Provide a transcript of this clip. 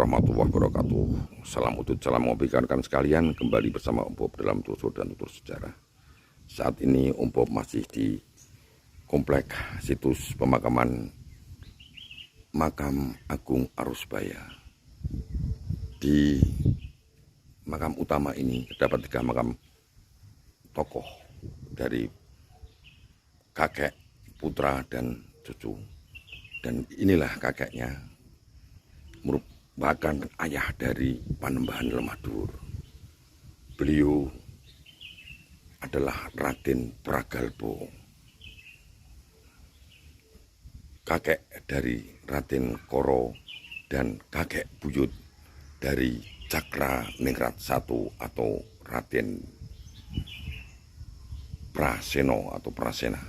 warahmatullahi wabarakatuh. Salam udut, salam ngopi rekan sekalian. Kembali bersama Om Bob dalam Tutur dan Tutur Sejarah. Saat ini Om Bob masih di komplek situs pemakaman Makam Agung Arusbaya. Di makam utama ini terdapat 3 makam tokoh dari kakek, putra, dan cucu. Dan inilah kakeknya, merupakan ayah dari Panembahan Lemadur. Beliau adalah Raden Pragalbo, kakek dari Raden Koro, dan kakek buyut dari Cakra Ningrat I atau Raden Praseno atau Prasena.